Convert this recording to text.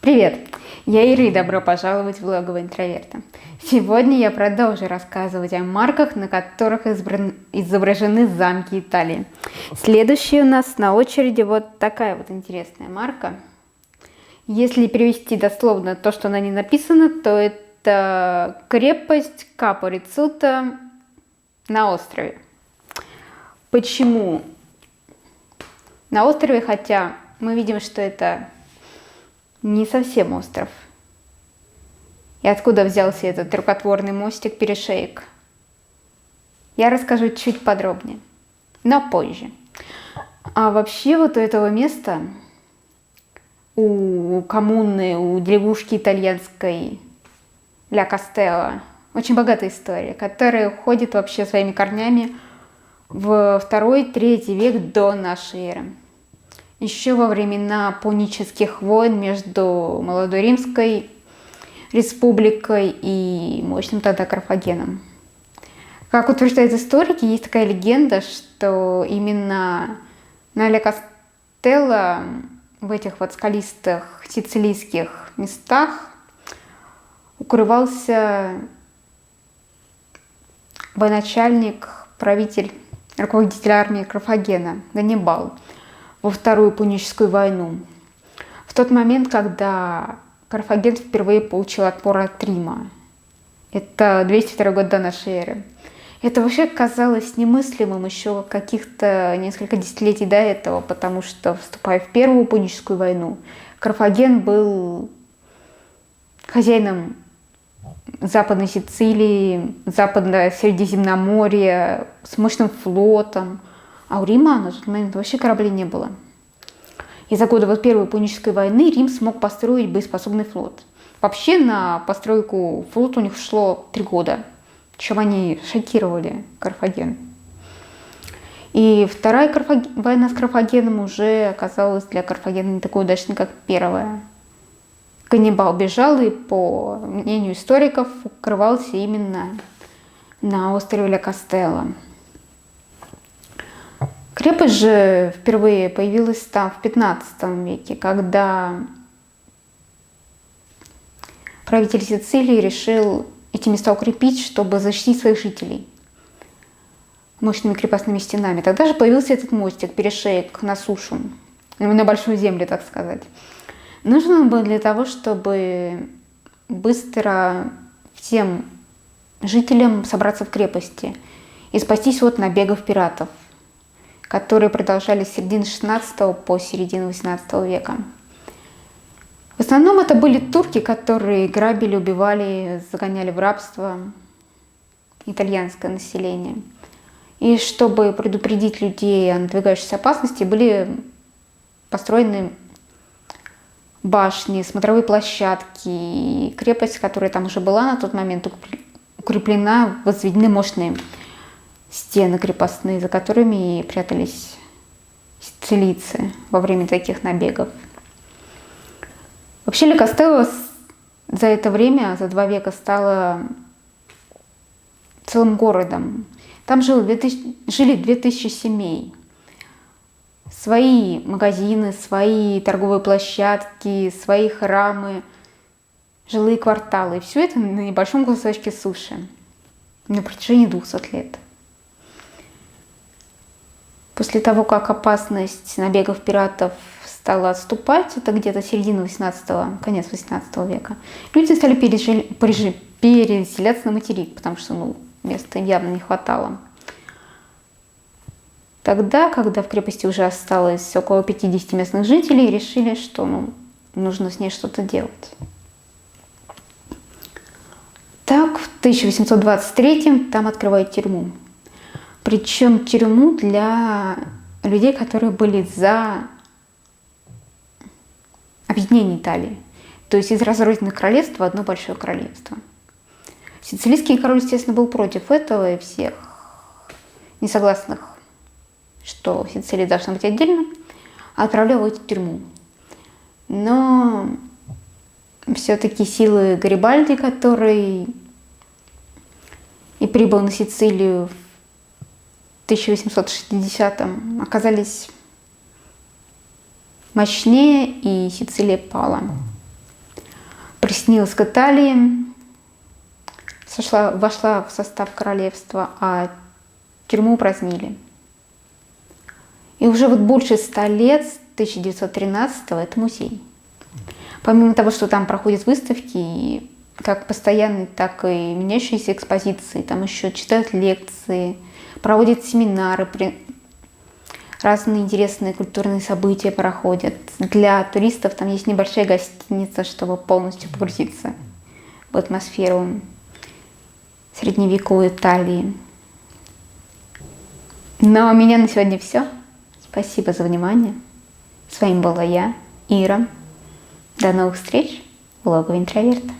Привет! Я Ира и добро пожаловать в Логово интроверта. Сегодня я продолжу рассказывать о марках, на которых изображены замки Италии. Следующая у нас на очереди вот такая вот интересная марка. Если перевести дословно то, что на ней написано, то это крепость Капо-Риццуто на острове. Почему на острове, хотя мы видим, что это не совсем остров. И откуда взялся этот рукотворный мостик-перешеек? Я расскажу чуть подробнее, но позже. А вообще вот у этого места, у коммуны, у деревушки итальянской Ля Кастелло, очень богатая история, которая уходит вообще своими корнями в 2-3 век до нашей эры. Еще во времена пунических войн между молодой Римской республикой и мощным тогда Карфагеном. Как утверждают историки, есть такая легенда, что именно на Ля Кастелло, в этих вот скалистых сицилийских местах, укрывался военачальник, правитель, руководитель армии Карфагена Ганнибал во Вторую Пуническую войну. В тот момент, когда Карфаген впервые получил отпор от Рима. Это 202 год до нашей эры. Это вообще казалось немыслимым еще каких-то несколько десятилетий до этого, потому что, вступая в Первую Пуническую войну, Карфаген был хозяином Западной Сицилии, Западного Средиземноморья, с мощным флотом. А у Рима на тот момент вообще кораблей не было. И за годы вот Первой Пунической войны Рим смог построить боеспособный флот. Вообще на постройку флота у них шло 3 года, чем они шокировали Карфаген. И вторая война с Карфагеном уже оказалась для Карфагена не такой удачной, как первая. Ганнибал бежал и, по мнению историков, укрывался именно на острове Ля Кастелло. Крепость же впервые появилась там в 15 веке, когда правитель Сицилии решил эти места укрепить, чтобы защитить своих жителей мощными крепостными стенами. Тогда же появился этот мостик, перешеек на сушу, на большую землю, так сказать. Нужен он был для того, чтобы быстро всем жителям собраться в крепости и спастись от набегов пиратов, которые продолжались с середины 16 по середину 18 века. В основном это были турки, которые грабили, убивали, загоняли в рабство итальянское население. И чтобы предупредить людей о надвигающейся опасности, были построены башни, смотровые площадки. И крепость, которая там уже была на тот момент, укреплена, возведены мощные стены крепостные, за которыми прятались сицилийцы во время таких набегов. Вообще Ля Кастелло за это время, за 2 века, стало целым городом. Там жили 2000 семей. Свои магазины, свои торговые площадки, свои храмы, жилые кварталы. И все это на небольшом кусочке суши на протяжении 200 лет. После того, как опасность набегов пиратов стала отступать, это где-то середина 18-го, конец 18 века, люди стали переселяться на материк, потому что места явно не хватало. Тогда, когда в крепости уже осталось около 50 местных жителей, решили, что нужно с ней что-то делать. Так, в 1823 там открывают тюрьму. Причем тюрьму для людей, которые были за объединение Италии. То есть из разрозненных королевств в одно большое королевство. Сицилийский король, естественно, был против этого, и всех несогласных, что Сицилия должна быть отдельно, отправлял в эту тюрьму. Но все-таки силы Гарибальди, который и прибыл на Сицилию в 1860-м, оказались мощнее, и Сицилия пала. приснилась к Италии, вошла в состав королевства, а тюрьму упразднили. И уже вот больше 100 лет, с 1913-го, это музей. Помимо того, что там проходят выставки, как постоянные, так и меняющиеся экспозиции, там еще читают лекции, проводят семинары, разные интересные культурные события проходят. Для туристов там есть небольшая гостиница, чтобы полностью погрузиться в атмосферу средневековой Италии. Но у меня на сегодня все. Спасибо за внимание. С вами была я, Ира. До новых встреч в логове интроверта.